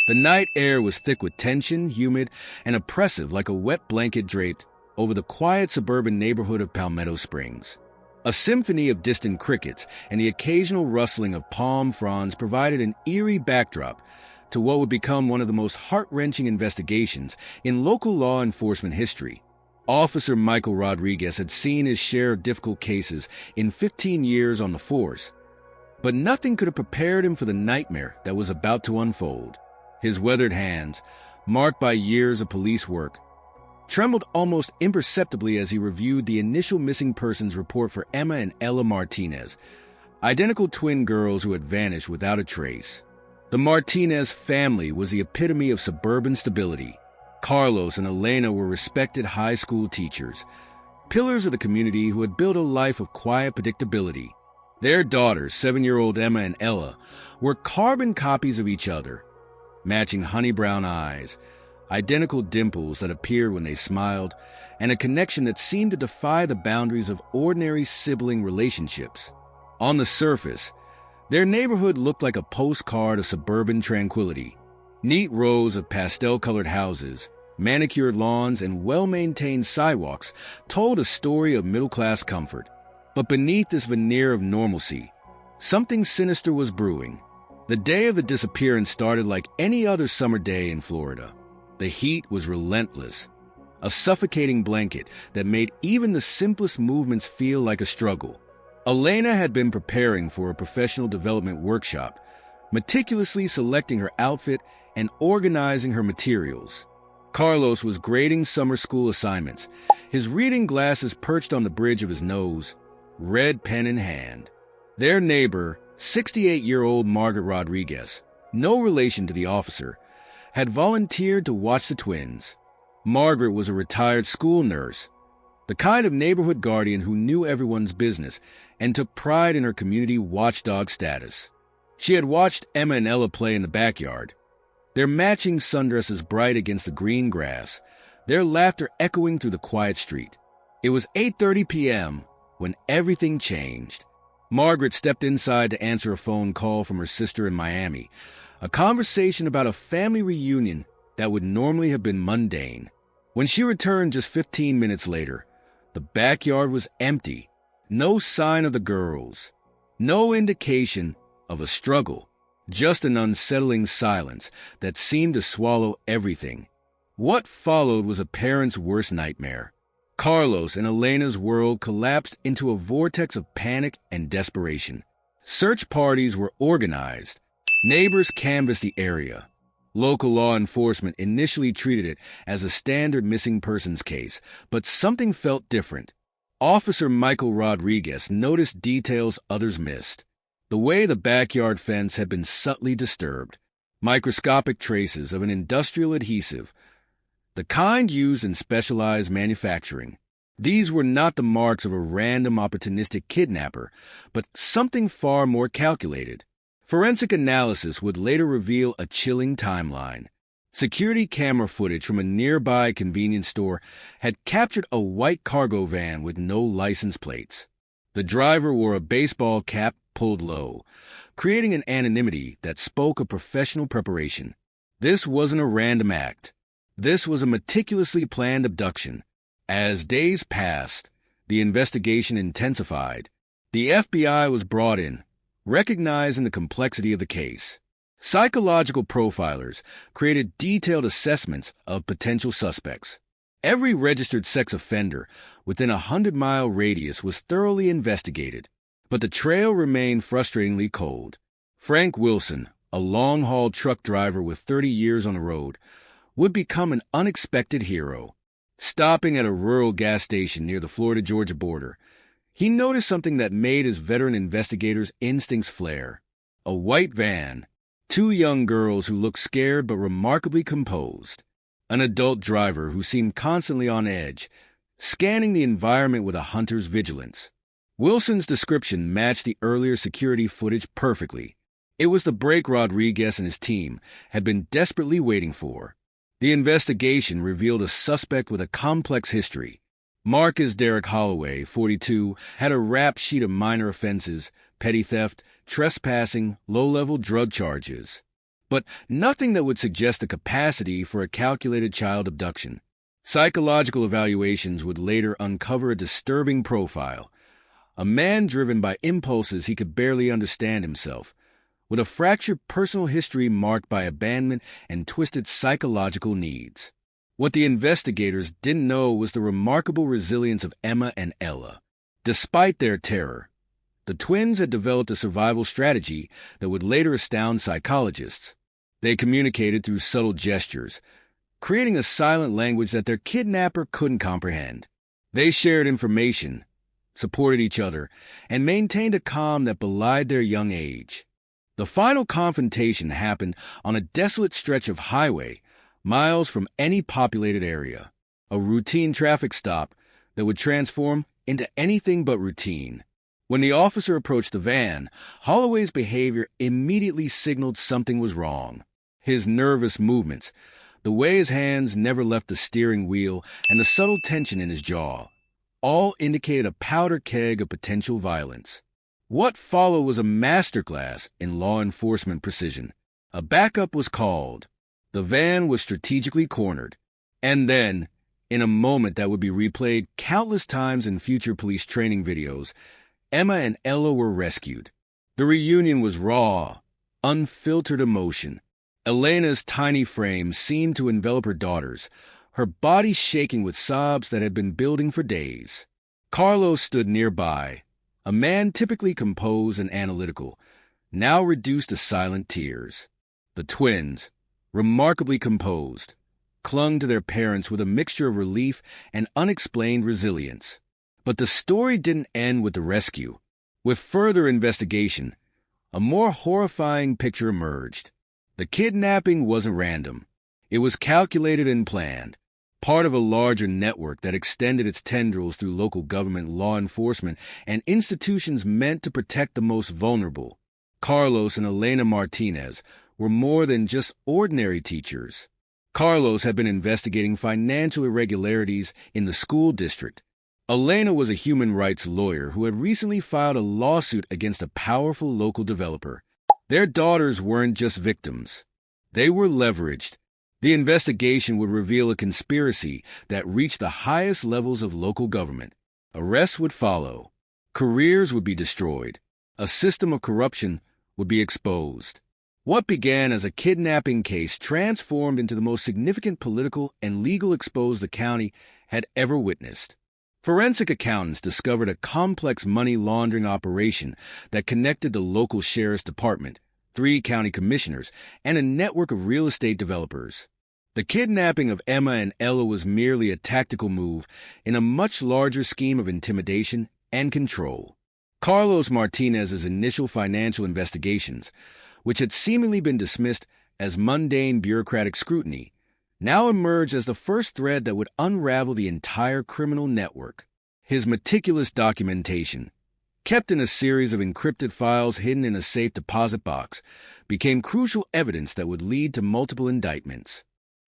The night air was thick with tension, humid, and oppressive like a wet blanket draped over the quiet suburban neighborhood of Palmetto Springs. A symphony of distant crickets and the occasional rustling of palm fronds provided an eerie backdrop to what would become one of the most heart-wrenching investigations in local law enforcement history. Officer Michael Rodriguez had seen his share of difficult cases in 15 years on the force, but nothing could have prepared him for the nightmare that was about to unfold. His weathered hands, marked by years of police work, trembled almost imperceptibly as he reviewed the initial missing persons report for Emma and Ella Martinez, identical twin girls who had vanished without a trace. The Martinez family was the epitome of suburban stability. Carlos and Elena were respected high school teachers, pillars of the community who had built a life of quiet predictability. Their daughters, 7-year-old Emma and Ella, were carbon copies of each other, matching honey brown eyes, identical dimples that appeared when they smiled, and a connection that seemed to defy the boundaries of ordinary sibling relationships. On the surface, their neighborhood looked like a postcard of suburban tranquility. Neat rows of pastel-colored houses, manicured lawns, and well-maintained sidewalks told a story of middle-class comfort. But beneath this veneer of normalcy, something sinister was brewing. The day of the disappearance started like any other summer day in Florida. The heat was relentless, a suffocating blanket that made even the simplest movements feel like a struggle. Elena had been preparing for a professional development workshop, meticulously selecting her outfit and organizing her materials. Carlos was grading summer school assignments, his reading glasses perched on the bridge of his nose, red pen in hand. Their neighbor, 68-year-old Margaret Rodriguez, no relation to the officer, had volunteered to watch the twins. Margaret was a retired school nurse, the kind of neighborhood guardian who knew everyone's business and took pride in her community watchdog status. She had watched Emma and Ella play in the backyard, their matching sundresses bright against the green grass, their laughter echoing through the quiet street. It was 8:30 p.m. when everything changed. Margaret stepped inside to answer a phone call from her sister in Miami, a conversation about a family reunion that would normally have been mundane. When she returned just 15 minutes later, the backyard was empty. No sign of the girls. No indication of a struggle. Just an unsettling silence that seemed to swallow everything. What followed was a parent's worst nightmare. Carlos and Elena's world collapsed into a vortex of panic and desperation. Search parties were organized. Neighbors canvassed the area. Local law enforcement initially treated it as a standard missing persons case, but something felt different. Officer Michael Rodriguez noticed details others missed. The way the backyard fence had been subtly disturbed. Microscopic traces of an industrial adhesive, the kind used in specialized manufacturing. These were not the marks of a random opportunistic kidnapper, but something far more calculated. Forensic analysis would later reveal a chilling timeline. Security camera footage from a nearby convenience store had captured a white cargo van with no license plates. The driver wore a baseball cap pulled low, creating an anonymity that spoke of professional preparation. This wasn't a random act. This was a meticulously planned abduction. As days passed, the investigation intensified. The FBI was brought in, recognizing the complexity of the case. Psychological profilers created detailed assessments of potential suspects. Every registered sex offender within a 100-mile radius was thoroughly investigated, but the trail remained frustratingly cold. Frank Wilson, a long-haul truck driver with 30 years on the road, would become an unexpected hero. Stopping at a rural gas station near the Florida-Georgia border, he noticed something that made his veteran investigators' instincts flare. A white van, two young girls who looked scared but remarkably composed, an adult driver who seemed constantly on edge, scanning the environment with a hunter's vigilance. Wilson's description matched the earlier security footage perfectly. It was the break Rodriguez and his team had been desperately waiting for. The investigation revealed a suspect with a complex history. Marcus Derek Holloway, 42, had a rap sheet of minor offenses, petty theft, trespassing, low-level drug charges. but nothing that would suggest the capacity for a calculated child abduction. Psychological evaluations would later uncover a disturbing profile. A man driven by impulses he could barely understand himself, with a fractured personal history marked by abandonment and twisted psychological needs. What the investigators didn't know was the remarkable resilience of Emma and Ella. Despite their terror, the twins had developed a survival strategy that would later astound psychologists. They communicated through subtle gestures, creating a silent language that their kidnapper couldn't comprehend. They shared information, supported each other, and maintained a calm that belied their young age. The final confrontation happened on a desolate stretch of highway, miles from any populated area, a routine traffic stop that would transform into anything but routine. When the officer approached the van, Holloway's behavior immediately signaled something was wrong. His nervous movements, the way his hands never left the steering wheel, and the subtle tension in his jaw, all indicated a powder keg of potential violence. What followed was a masterclass in law enforcement precision. A backup was called. The van was strategically cornered. And then, in a moment that would be replayed countless times in future police training videos, Emma and Ella were rescued. The reunion was raw, unfiltered emotion. Elena's tiny frame seemed to envelop her daughters, her body shaking with sobs that had been building for days. Carlos stood nearby, a man typically composed and analytical, now reduced to silent tears. The twins, remarkably composed, clung to their parents with a mixture of relief and unexplained resilience. But the story didn't end with the rescue. With further investigation, a more horrifying picture emerged. The kidnapping wasn't random. It was calculated and planned, part of a larger network that extended its tendrils through local government, law enforcement, and institutions meant to protect the most vulnerable. Carlos and Elena Martinez were more than just ordinary teachers. Carlos had been investigating financial irregularities in the school district. Elena was a human rights lawyer who had recently filed a lawsuit against a powerful local developer. Their daughters weren't just victims. They were leveraged. The investigation would reveal a conspiracy that reached the highest levels of local government. Arrests would follow. Careers would be destroyed. A system of corruption would be exposed. What began as a kidnapping case transformed into the most significant political and legal expose the county had ever witnessed. Forensic accountants discovered a complex money laundering operation that connected the local sheriff's department, 3 county commissioners, and a network of real estate developers. The kidnapping of Emma and Ella was merely a tactical move in a much larger scheme of intimidation and control. Carlos Martinez's initial financial investigations, which had seemingly been dismissed as mundane bureaucratic scrutiny, now emerged as the first thread that would unravel the entire criminal network. His meticulous documentation, kept in a series of encrypted files hidden in a safe deposit box, became crucial evidence that would lead to multiple indictments.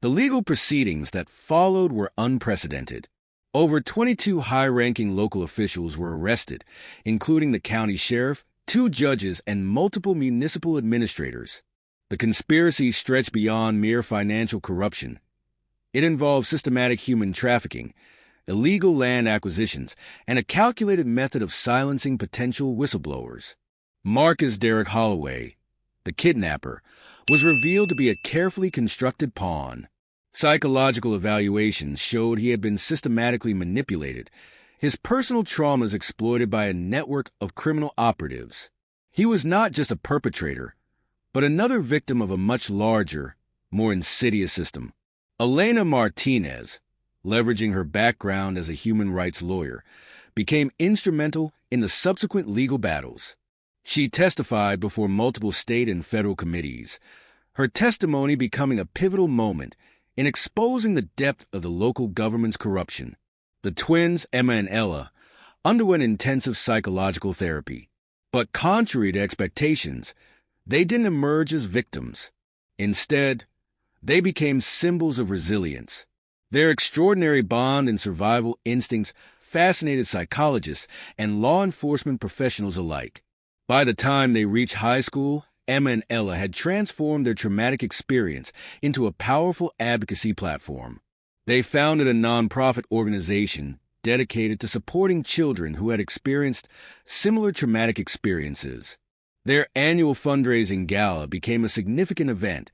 The legal proceedings that followed were unprecedented. Over 22 high-ranking local officials were arrested, including the county sheriff, 2 judges, and multiple municipal administrators. The conspiracy stretched beyond mere financial corruption. It involved systematic human trafficking, illegal land acquisitions, and a calculated method of silencing potential whistleblowers. Marcus Derek Holloway, the kidnapper, was revealed to be a carefully constructed pawn. Psychological evaluations showed he had been systematically manipulated, his personal traumas exploited by a network of criminal operatives. He was not just a perpetrator, but another victim of a much larger, more insidious system. Elena Martinez, leveraging her background as a human rights lawyer, became instrumental in the subsequent legal battles. She testified before multiple state and federal committees, her testimony becoming a pivotal moment in exposing the depth of the local government's corruption. The twins, Emma and Ella, underwent intensive psychological therapy. But contrary to expectations, they didn't emerge as victims. Instead, they became symbols of resilience. Their extraordinary bond and survival instincts fascinated psychologists and law enforcement professionals alike. By the time they reached high school, Emma and Ella had transformed their traumatic experience into a powerful advocacy platform. They founded a nonprofit organization dedicated to supporting children who had experienced similar traumatic experiences. Their annual fundraising gala became a significant event,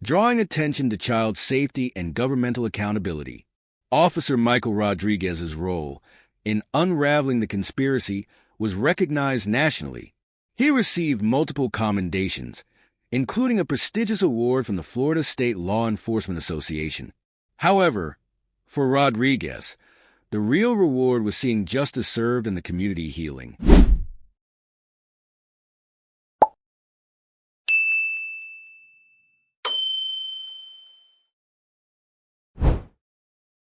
drawing attention to child safety and governmental accountability. Officer Michael Rodriguez's role in unraveling the conspiracy was recognized nationally. He received multiple commendations, including a prestigious award from the Florida State Law Enforcement Association. However, for Rodriguez, the real reward was seeing justice served and the community healing.